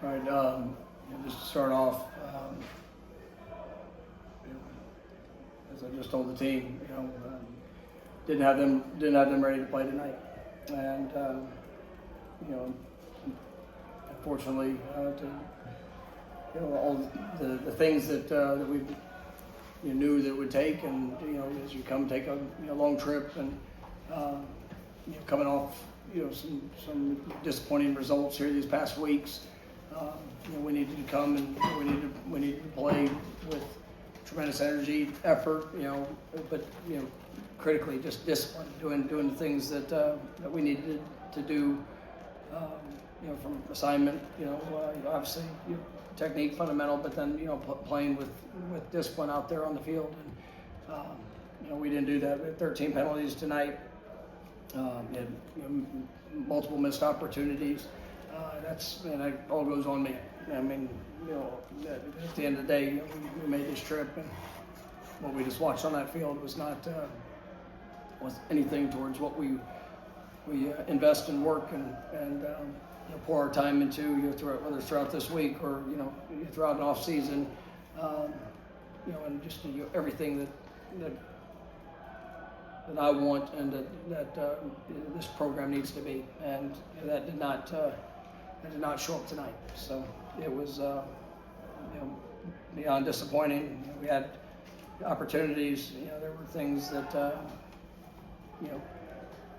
All right, just to start off, as I just told the team, didn't have them ready to play tonight, and unfortunately, all the things that we knew that it would take, and as you take a long trip, and coming off some disappointing results here these past weeks. We needed to come and we needed to play with tremendous energy, effort, but critically just discipline, doing the things that we needed to do, from assignment, obviously technique fundamental, but then playing with discipline out there on the field, and we didn't do that. We had 13 penalties tonight. Had multiple missed opportunities. That all goes on me. I mean, at the end of the day, we made this trip, and what we just watched on that field was not was anything towards what we invest in work and pour our time into, whether it's throughout this week or throughout an off season, and just everything that I want and that this program needs to be, and that did not show up tonight. So it was beyond disappointing. We had opportunities. There were things that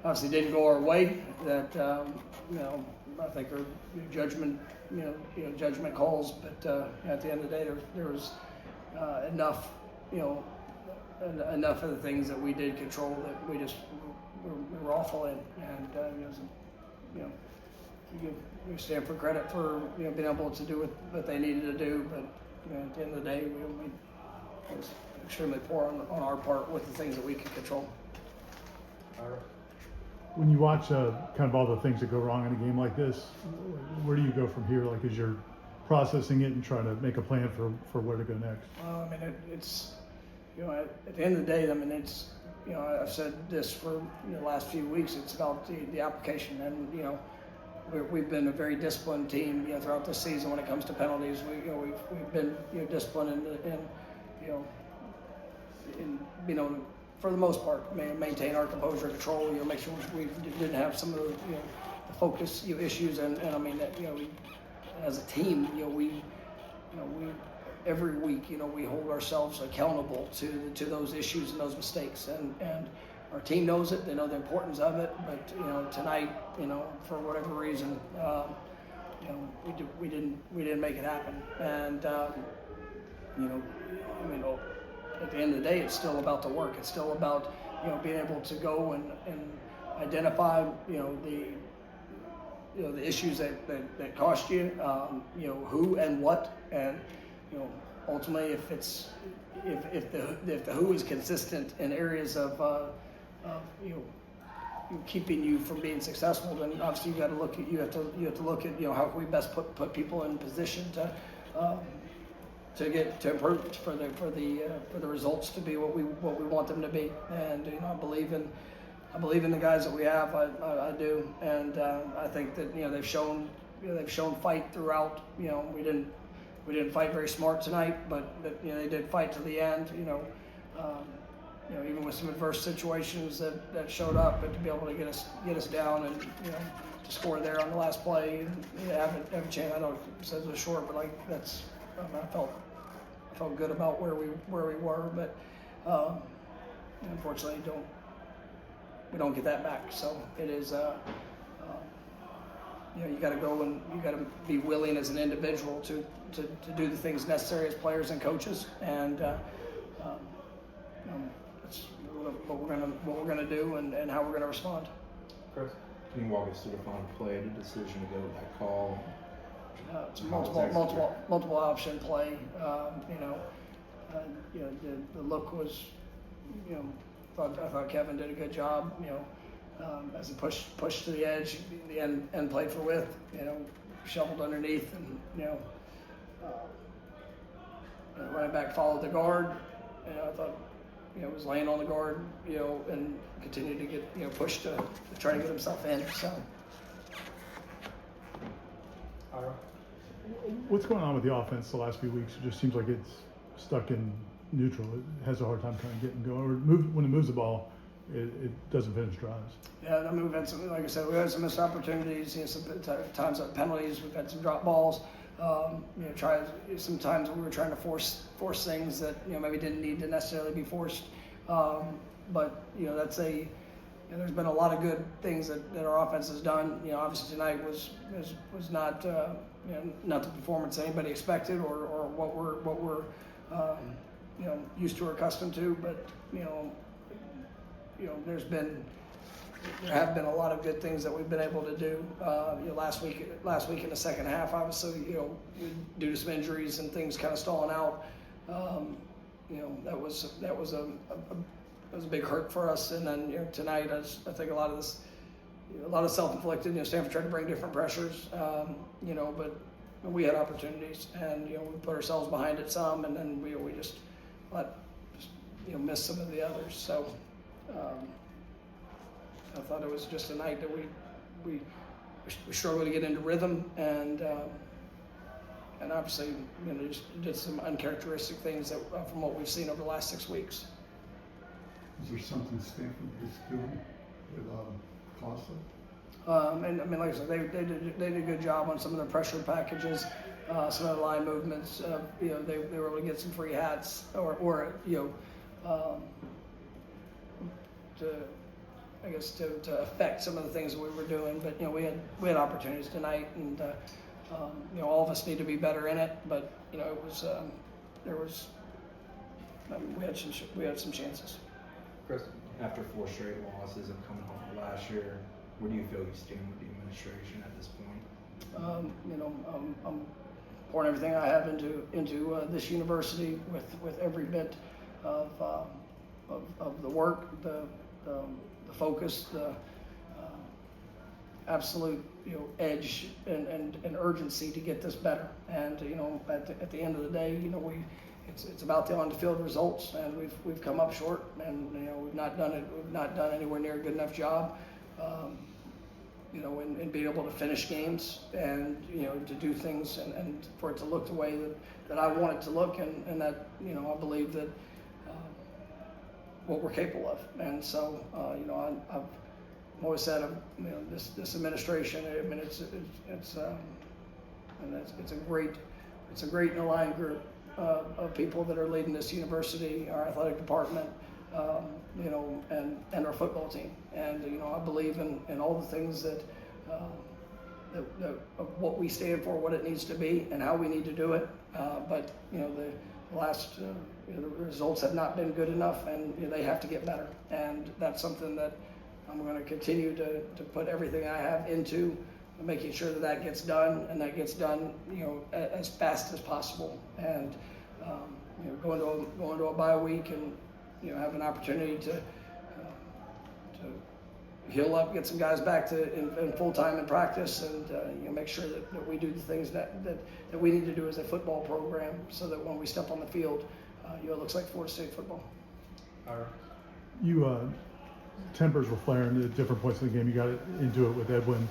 obviously didn't go our way. That I think are judgment judgment calls. But at the end of the day, there was enough enough of the things that we did control that we were awful in, and we stand for credit for being able to do what they needed to do, but at the end of the day, it was extremely poor on our part with the things that we could control. When you watch kind of all the things that go wrong in a game like this, where do you go from here? Like, as you're processing it and trying to make a plan for where to go next? Well, I mean, it's at the end of the day, I mean, it's I've said this for the last few weeks. It's about the application, and we've been a very disciplined team throughout the season when it comes to penalties. We've been disciplined in for the most part maintain our composure, control. Make sure we didn't have some of the focus issues, and I mean that we as a team we every week we hold ourselves accountable to those issues and those mistakes, and our team knows it. They know the importance of it, but tonight, for whatever reason, we didn't make it happen. And I mean, at the end of the day, it's still about the work. It's still about being able to go and identify the issues that cost you, who and what, and ultimately if the who is consistent in areas of keeping you from being successful, then obviously you have to look at how can we best put people in position to improve for the results to be what we want them to be. And I believe in the guys that we have. I do, and I think that they've shown fight throughout. We didn't fight very smart tonight, but they did fight to the end. Even with some adverse situations that showed up, but to be able to get us down and to score there on the last play and have a chance. I know it says it was short, but that's I felt good about where we were, but unfortunately we don't get that back. So it is you got to go and you got to be willing as an individual to do the things necessary as players and coaches, and that's what we're gonna do and how we're gonna respond. Chris, can you walk us through the final play, the decision to go with that call? It's a multiple option play. The look was, I thought Kevin did a good job. As he pushed to the edge, the end played for width. Shoveled underneath, and running back followed the guard. I thought was laying on the guard, and continued to get pushed to try to get himself in. So. What's going on with the offense the last few weeks? It just seems like it's stuck in neutral. It has a hard time kind of getting going. Or when it moves the ball, it doesn't finish drives. Yeah, I mean, we've had some, like I said, we had some missed opportunities, some times of penalties, we've had some drop balls. Sometimes we were trying to force things that, maybe didn't need to necessarily be forced. But, there's been a lot of good things that our offense has done. Obviously tonight was not, not the performance anybody expected or what we're used to or accustomed to. But, there have been a lot of good things that we've been able to do. Last week in the second half, obviously, due to some injuries and things kind of stalling out, that was a big hurt for us. And then tonight, I think a lot of self-inflicted. Stanford tried to bring different pressures, but we had opportunities, and we put ourselves behind it some, and then we just missed some of the others. So. I thought it was just a night that we struggled to get into rhythm, and obviously just did some uncharacteristic things that from what we've seen over the last 6 weeks. Is there something Stanford is doing with Costa? And I mean, like I said, they did a good job on some of the pressure packages, some of the line movements. They were able to get some free hats or to affect some of the things that we were doing. But we had opportunities tonight, and all of us need to be better in it. But it was we had some chances. Chris, after 4 straight losses and coming off of last year, where do you feel you stand with the administration at this point? I'm pouring everything I have into this university with every bit of the work, the focus, the absolute edge and urgency to get this better. And at the end of the day, it's about the on-the-field results, and we've come up short, and we've not done anywhere near a good enough job. In being able to finish games and to do things and for it to look the way that I want it to look, and that I believe that what we're capable of. And so I've always said this administration, I mean it's a great and aligned group of people that are leading this university, our athletic department, and our football team. And I believe in all the things that of what we stand for, what it needs to be, and how we need to do it. But the last the results have not been good enough, and they have to get better. And that's something that I'm going to continue to put everything I have into making sure that gets done, and that gets done as fast as possible. And going to a bye week and have an opportunity to heal up, get some guys back in full time in practice, and make sure that we do the things that we need to do as a football program, so that when we step on the field, it looks like Florida State football. You tempers were flaring at different points in the game. You got into it with Edwin.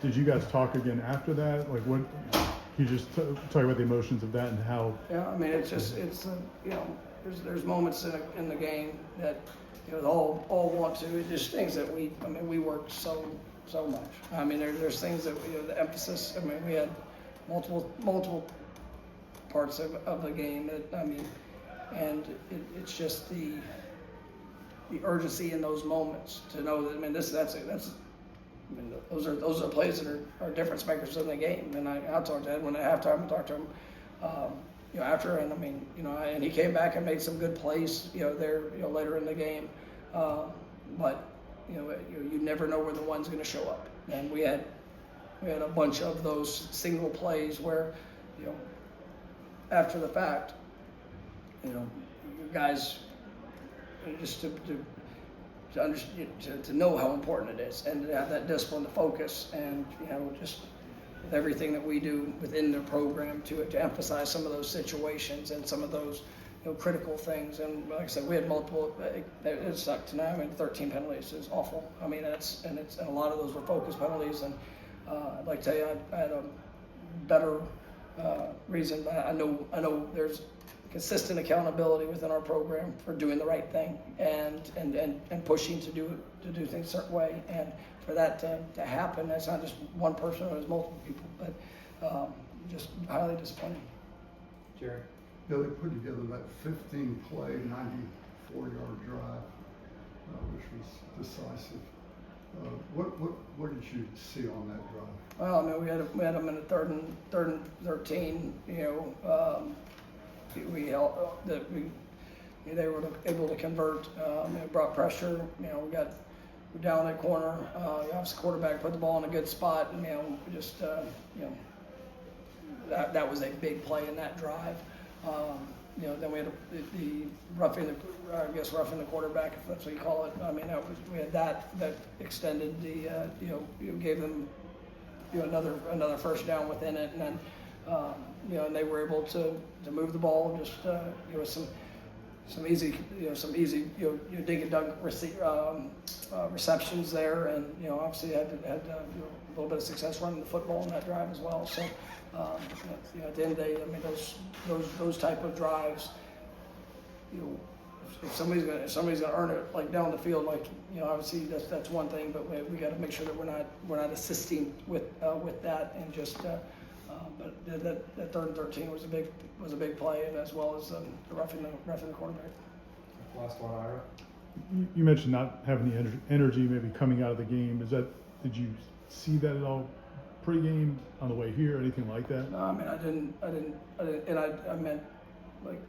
Did you guys talk again after that? Like, what? Can you just talk about the emotions of that and how? Yeah, I mean, it's there's moments in the game that all want to. It's just things that we worked so much. I mean, there's things that the emphasis. I mean, we had multiple parts of the game that and it's just the urgency in those moments to know that those are plays that are difference makers in the game. And I talked to Edwin at halftime. I talked to him after, and and he came back and made some good plays there later in the game. But you never know where the one's going to show up. And we had a bunch of those single plays where after the fact, you guys just to know how important it is, and to have that discipline to focus, and just with everything that we do within the program to emphasize some of those situations and some of those critical things. And like I said, we had multiple. It sucked tonight. I mean, 13 penalties is awful. I mean, and a lot of those were focus penalties. And I'd like to tell you, I had a better reason, but I know there's consistent accountability within our program for doing the right thing and pushing to do things a certain way, and for that to happen, that's not just one person, it was multiple people, but just highly disappointing. Jerry? Yeah, they put together that 15-play, 94-yard drive, which was decisive. What did you see on that drive? Well, I mean, we had them in the third and 13. You know, we held that they were able to convert. It brought pressure. You know, we're down that corner. Obviously, the quarterback put the ball in a good spot, and you know, just you know, that was a big play in that drive. You know, then we had the roughing the quarterback, if that's what you call it. I mean, we had that extended the you know, gave them, you know, another first down within it, and then you know, and they were able to move the ball just you know, some easy dig and dug receptions there, and you know, obviously had you know, a little bit of success running the football in that drive as well. So you know, at the end of the day, I mean, those type of drives, you know, if somebody's gonna earn it like down the field, like, you know, obviously that's one thing, but we got to make sure that we're not assisting with that, and just but that third and 13 was a big play, and as well as the roughing the quarterback. Last one, Ira. You mentioned not having the energy maybe coming out of the game. Did you see that at all pre-game, on the way here, anything like that? No, I mean, I didn't, and I meant, like,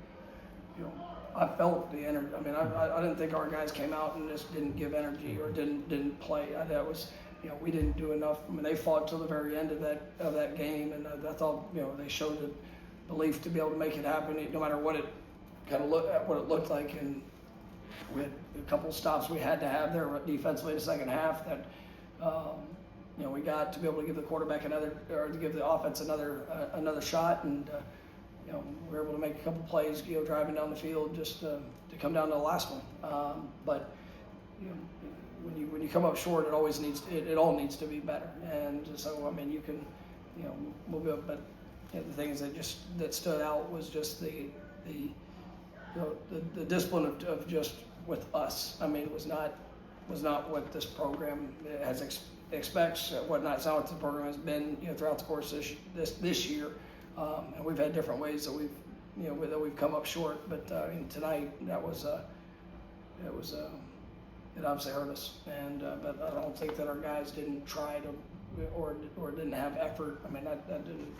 you know, I felt the energy. I mean, I didn't think our guys came out and just didn't give energy or didn't play. That was, you know, we didn't do enough. I mean, they fought till the very end of that game, and I thought, you know, they showed the belief to be able to make it happen, no matter what it looked like. And we had a couple of stops we had to have there defensively in the second half that, you know, we got to be able to give the quarterback to give the offense another shot, and you know, we were able to make a couple plays, you know, driving down the field just to come down to the last one. But you know, when you come up short, it all needs to be better. And so, I mean, you can, you know, we'll go, but you know, the things that stood out was just the discipline of just with us. I mean, it was not what this program expects, whatnot. It's not what the program has been, you know, throughout the course this year. And we've had different ways that we've come up short. But tonight, it obviously hurt us. And but I don't think that our guys didn't try to or didn't have effort. I mean, that didn't.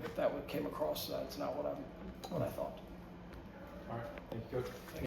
If that came across, that's not what I thought. All right, thank you, Coach.